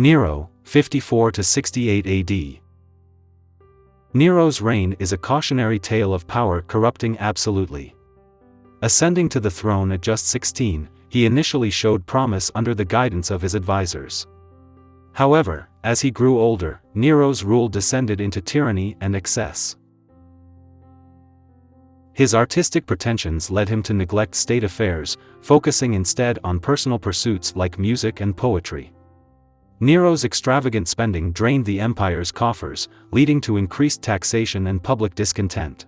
Nero, 54 to 68 AD. Nero's reign is a cautionary tale of power corrupting absolutely. Ascending to the throne at just 16, he initially showed promise under the guidance of his advisors. However, as he grew older, Nero's rule descended into tyranny and excess. His artistic pretensions led him to neglect state affairs, focusing instead on personal pursuits like music and poetry. Nero's extravagant spending drained the empire's coffers, leading to increased taxation and public discontent.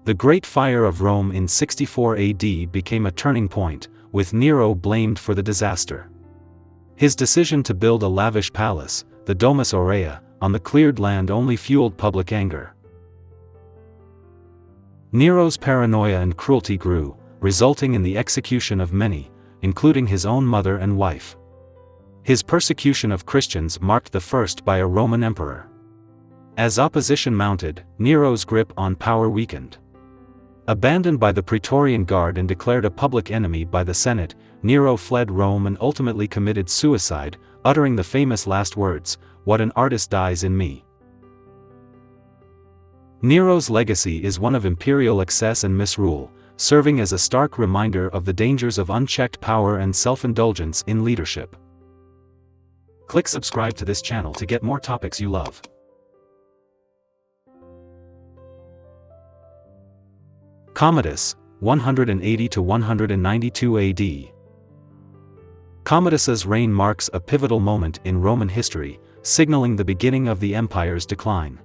The Great Fire of Rome in 64 AD became a turning point, with Nero blamed for the disaster. His decision to build a lavish palace, the Domus Aurea, on the cleared land only fueled public anger. Nero's paranoia and cruelty grew, resulting in the execution of many, including his own mother and wife. His persecution of Christians marked the first by a Roman emperor. As opposition mounted, Nero's grip on power weakened. Abandoned by the Praetorian Guard and declared a public enemy by the Senate, Nero fled Rome and ultimately committed suicide, uttering the famous last words, "What an artist dies in me." Nero's legacy is one of imperial excess and misrule, serving as a stark reminder of the dangers of unchecked power and self-indulgence in leadership. Click subscribe to this channel to get more topics you love. Commodus, 180 to 192 AD. Commodus's reign marks a pivotal moment in Roman history, signaling the beginning of the empire's decline.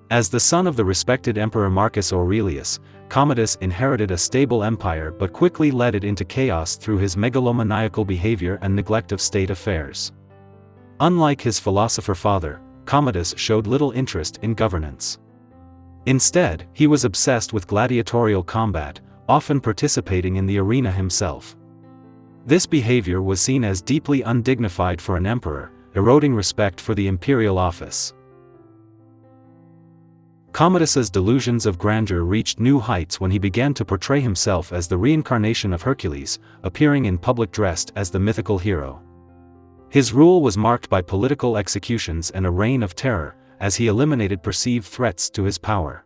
As the son of the respected Emperor Marcus Aurelius, Commodus inherited a stable empire but quickly led it into chaos through his megalomaniacal behavior and neglect of state affairs. Unlike his philosopher father, Commodus showed little interest in governance. Instead, he was obsessed with gladiatorial combat, often participating in the arena himself. This behavior was seen as deeply undignified for an emperor, eroding respect for the imperial office. Commodus's delusions of grandeur reached new heights when he began to portray himself as the reincarnation of Hercules, appearing in public dressed as the mythical hero. His rule was marked by political executions and a reign of terror, as he eliminated perceived threats to his power.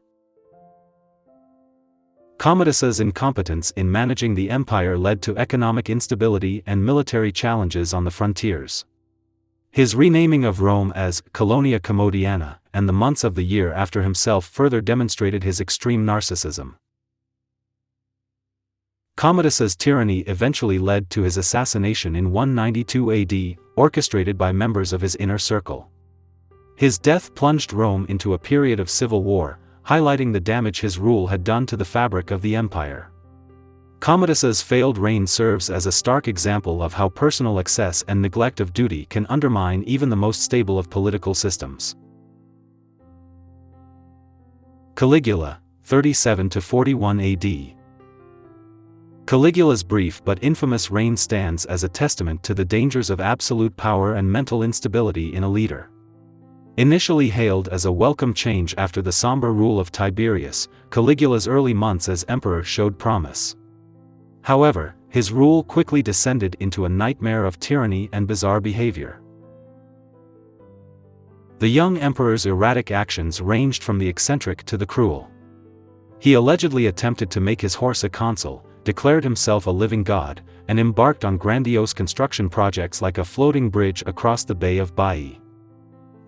Commodus's incompetence in managing the empire led to economic instability and military challenges on the frontiers. His renaming of Rome as Colonia Commodiana, and the months of the year after himself further demonstrated his extreme narcissism. Commodus's tyranny eventually led to his assassination in 192 AD, orchestrated by members of his inner circle. His death plunged Rome into a period of civil war, highlighting the damage his rule had done to the fabric of the empire. Commodus's failed reign serves as a stark example of how personal excess and neglect of duty can undermine even the most stable of political systems. Caligula, 37 to 41 AD. Caligula's brief but infamous reign stands as a testament to the dangers of absolute power and mental instability in a leader. Initially hailed as a welcome change after the somber rule of Tiberius, Caligula's early months as emperor showed promise. However, his rule quickly descended into a nightmare of tyranny and bizarre behavior. The young emperor's erratic actions ranged from the eccentric to the cruel. He allegedly attempted to make his horse a consul, declared himself a living god, and embarked on grandiose construction projects like a floating bridge across the Bay of Baiae.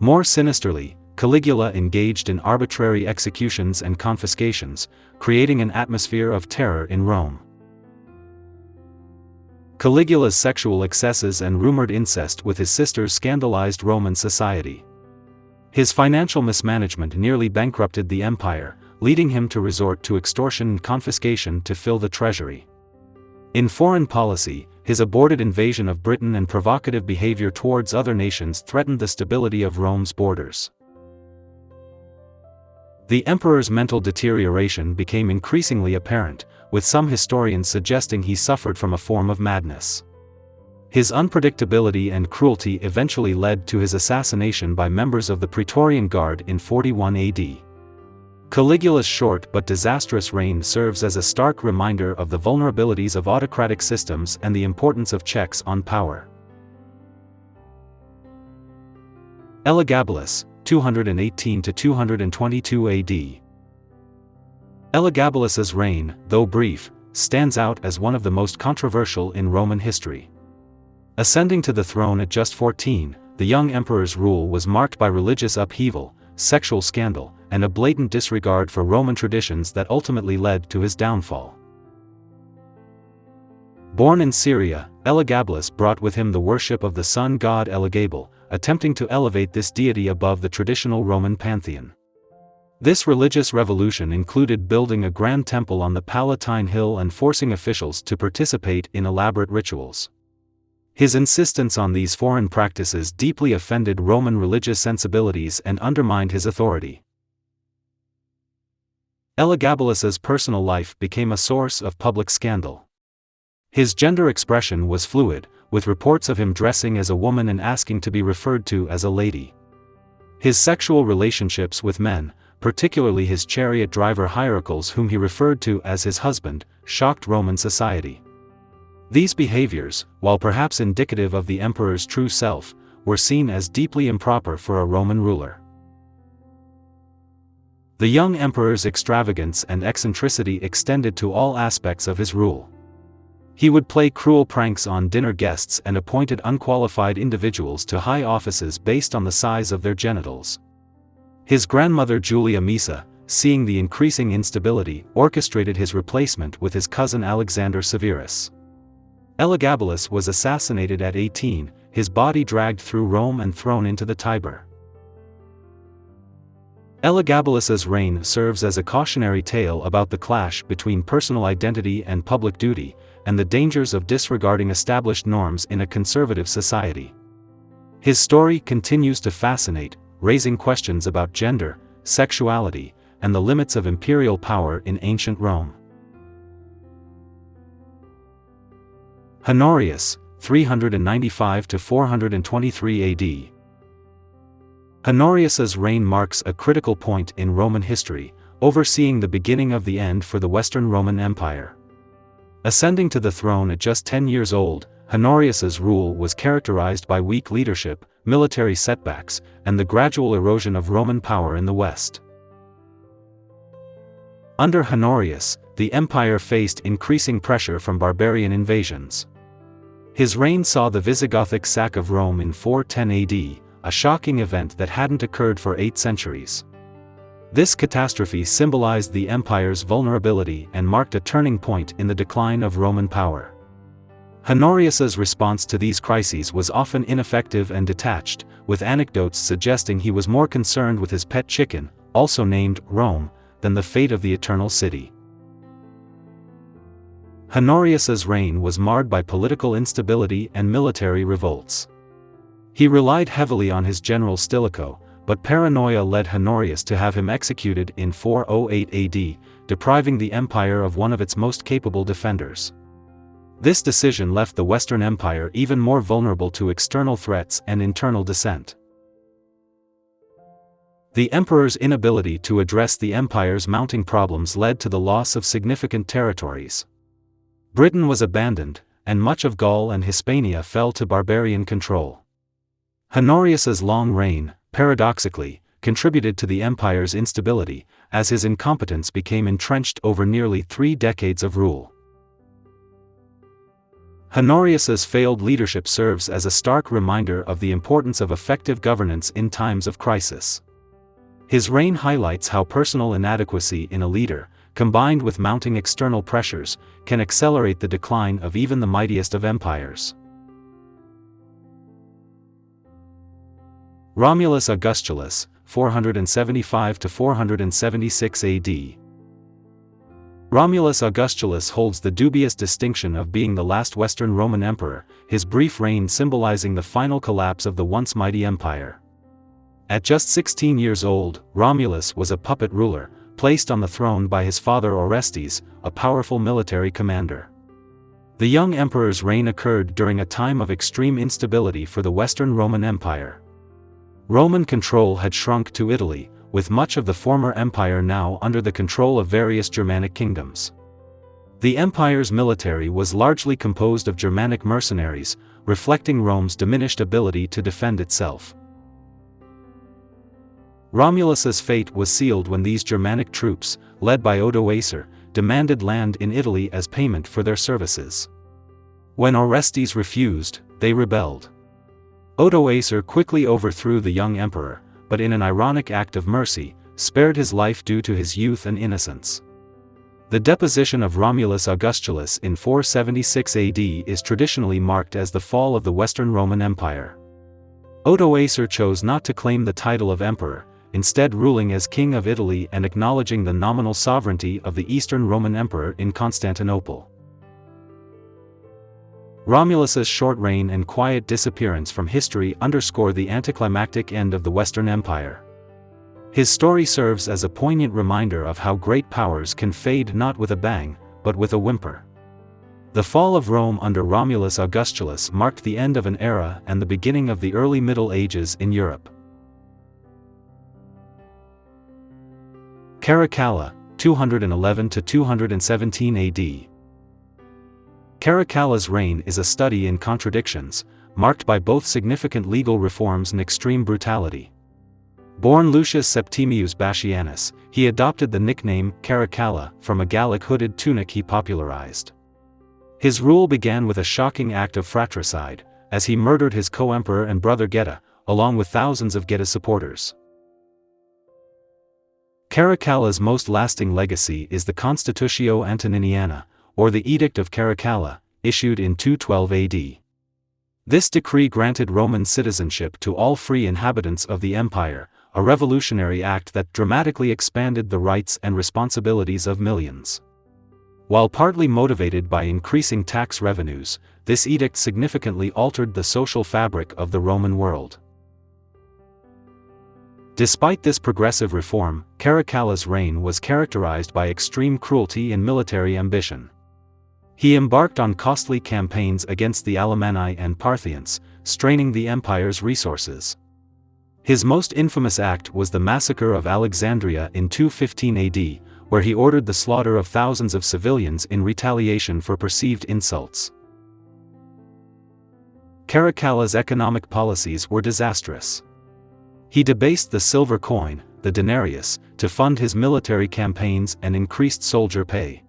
More sinisterly, Caligula engaged in arbitrary executions and confiscations, creating an atmosphere of terror in Rome. Caligula's sexual excesses and rumored incest with his sisters scandalized Roman society. His financial mismanagement nearly bankrupted the empire, leading him to resort to extortion and confiscation to fill the treasury. In foreign policy, his aborted invasion of Britain and provocative behavior towards other nations threatened the stability of Rome's borders. The emperor's mental deterioration became increasingly apparent, with some historians suggesting he suffered from a form of madness. His unpredictability and cruelty eventually led to his assassination by members of the Praetorian Guard in 41 AD. Caligula's short but disastrous reign serves as a stark reminder of the vulnerabilities of autocratic systems and the importance of checks on power. Elagabalus, 218–222 AD. Elagabalus's reign, though brief, stands out as one of the most controversial in Roman history. Ascending to the throne at just 14, the young emperor's rule was marked by religious upheaval, sexual scandal, and a blatant disregard for Roman traditions that ultimately led to his downfall. Born in Syria, Elagabalus brought with him the worship of the sun god Elagabal, attempting to elevate this deity above the traditional Roman pantheon. This religious revolution included building a grand temple on the Palatine Hill and forcing officials to participate in elaborate rituals. His insistence on these foreign practices deeply offended Roman religious sensibilities and undermined his authority. Elagabalus's personal life became a source of public scandal. His gender expression was fluid, with reports of him dressing as a woman and asking to be referred to as a lady. His sexual relationships with men, particularly his chariot driver Hierocles, whom he referred to as his husband, shocked Roman society. These behaviors, while perhaps indicative of the emperor's true self, were seen as deeply improper for a Roman ruler. The young emperor's extravagance and eccentricity extended to all aspects of his rule. He would play cruel pranks on dinner guests and appointed unqualified individuals to high offices based on the size of their genitals. His grandmother Julia Misa, seeing the increasing instability, orchestrated his replacement with his cousin Alexander Severus. Elagabalus was assassinated at 18, his body dragged through Rome and thrown into the Tiber. Elagabalus's reign serves as a cautionary tale about the clash between personal identity and public duty, and the dangers of disregarding established norms in a conservative society. His story continues to fascinate, raising questions about gender, sexuality, and the limits of imperial power in ancient Rome. Honorius, 395–423 AD. Honorius's reign marks a critical point in Roman history, overseeing the beginning of the end for the Western Roman Empire. Ascending to the throne at just 10 years old, Honorius's rule was characterized by weak leadership, military setbacks, and the gradual erosion of Roman power in the West. Under Honorius, the empire faced increasing pressure from barbarian invasions. His reign saw the Visigothic sack of Rome in 410 AD, a shocking event that hadn't occurred for 8 centuries. This catastrophe symbolized the empire's vulnerability and marked a turning point in the decline of Roman power. Honorius's response to these crises was often ineffective and detached, with anecdotes suggesting he was more concerned with his pet chicken, also named Rome, than the fate of the Eternal City. Honorius's reign was marred by political instability and military revolts. He relied heavily on his general Stilicho, but paranoia led Honorius to have him executed in 408 AD, depriving the empire of one of its most capable defenders. This decision left the Western Empire even more vulnerable to external threats and internal dissent. The emperor's inability to address the empire's mounting problems led to the loss of significant territories. Britain was abandoned, and much of Gaul and Hispania fell to barbarian control. Honorius's long reign, paradoxically, contributed to the empire's instability, as his incompetence became entrenched over nearly 3 decades of rule. Honorius's failed leadership serves as a stark reminder of the importance of effective governance in times of crisis. His reign highlights how personal inadequacy in a leader, combined with mounting external pressures, can accelerate the decline of even the mightiest of empires. Romulus Augustulus, 475–476 AD. Romulus Augustulus holds the dubious distinction of being the last Western Roman emperor, his brief reign symbolizing the final collapse of the once mighty empire. At just 16 years old, Romulus was a puppet ruler, placed on the throne by his father Orestes, a powerful military commander. The young emperor's reign occurred during a time of extreme instability for the Western Roman Empire. Roman control had shrunk to Italy, with much of the former empire now under the control of various Germanic kingdoms. The empire's military was largely composed of Germanic mercenaries, reflecting Rome's diminished ability to defend itself. Romulus's fate was sealed when these Germanic troops, led by Odoacer, demanded land in Italy as payment for their services. When Orestes refused, they rebelled. Odoacer quickly overthrew the young emperor, but in an ironic act of mercy, spared his life due to his youth and innocence. The deposition of Romulus Augustulus in 476 AD is traditionally marked as the fall of the Western Roman Empire. Odoacer chose not to claim the title of emperor, instead ruling as king of Italy and acknowledging the nominal sovereignty of the Eastern Roman Emperor in Constantinople. Romulus's short reign and quiet disappearance from history underscore the anticlimactic end of the Western Empire. His story serves as a poignant reminder of how great powers can fade not with a bang, but with a whimper. The fall of Rome under Romulus Augustulus marked the end of an era and the beginning of the early Middle Ages in Europe. Caracalla, 211 to 217 AD. Caracalla's reign is a study in contradictions, marked by both significant legal reforms and extreme brutality. Born Lucius Septimius Bassianus, he adopted the nickname Caracalla from a Gallic hooded tunic he popularized. His rule began with a shocking act of fratricide, as he murdered his co-emperor and brother Geta, along with thousands of Geta supporters. Caracalla's most lasting legacy is the Constitutio Antoniniana, or the Edict of Caracalla, issued in 212 AD. This decree granted Roman citizenship to all free inhabitants of the empire, a revolutionary act that dramatically expanded the rights and responsibilities of millions. While partly motivated by increasing tax revenues, this edict significantly altered the social fabric of the Roman world. Despite this progressive reform, Caracalla's reign was characterized by extreme cruelty and military ambition. He embarked on costly campaigns against the Alemanni and Parthians, straining the empire's resources. His most infamous act was the massacre of Alexandria in 215 AD, where he ordered the slaughter of thousands of civilians in retaliation for perceived insults. Caracalla's economic policies were disastrous. He debased the silver coin, the denarius, to fund his military campaigns and increased soldier pay.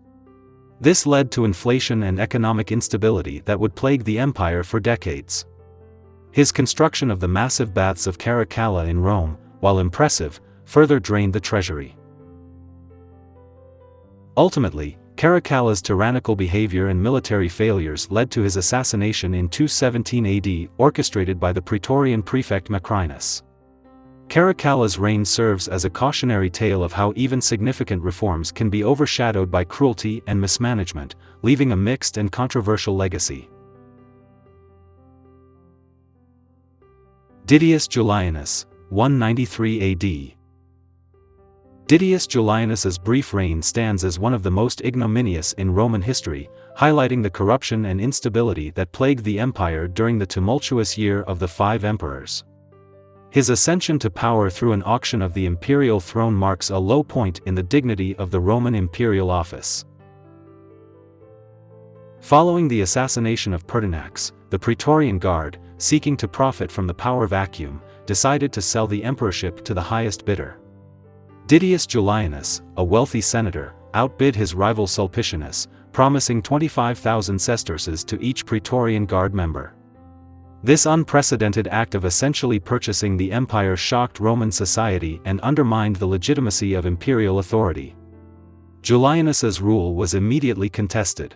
This led to inflation and economic instability that would plague the empire for decades. His construction of the massive baths of Caracalla in Rome, while impressive, further drained the treasury. Ultimately, Caracalla's tyrannical behavior and military failures led to his assassination in 217 AD, orchestrated by the Praetorian prefect Macrinus. Caracalla's reign serves as a cautionary tale of how even significant reforms can be overshadowed by cruelty and mismanagement, leaving a mixed and controversial legacy. Didius Julianus, 193 AD. Didius Julianus's brief reign stands as one of the most ignominious in Roman history, highlighting the corruption and instability that plagued the empire during the tumultuous year of the five emperors. His ascension to power through an auction of the imperial throne marks a low point in the dignity of the Roman imperial office. Following the assassination of Pertinax, the Praetorian Guard, seeking to profit from the power vacuum, decided to sell the emperorship to the highest bidder. Didius Julianus, a wealthy senator, outbid his rival Sulpicianus, promising 25,000 sesterces to each Praetorian Guard member. This unprecedented act of essentially purchasing the empire shocked Roman society and undermined the legitimacy of imperial authority. Julianus's rule was immediately contested.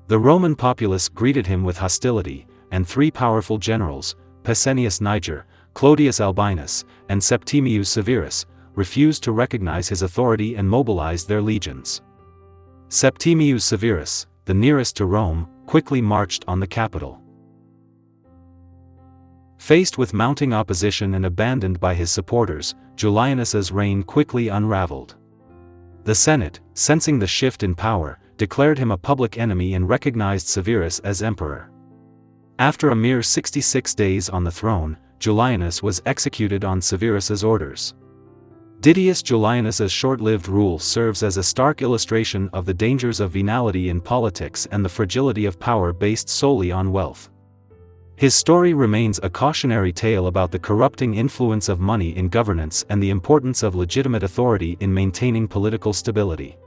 The Roman populace greeted him with hostility, and three powerful generals, Pescennius Niger, Clodius Albinus, and Septimius Severus, refused to recognize his authority and mobilized their legions. Septimius Severus, the nearest to Rome, quickly marched on the capital. Faced with mounting opposition and abandoned by his supporters, Julianus's reign quickly unraveled. The Senate, sensing the shift in power, declared him a public enemy and recognized Severus as emperor. After a mere 66 days on the throne, Julianus was executed on Severus's orders. Didius Julianus's short-lived rule serves as a stark illustration of the dangers of venality in politics and the fragility of power based solely on wealth. His story remains a cautionary tale about the corrupting influence of money in governance and the importance of legitimate authority in maintaining political stability.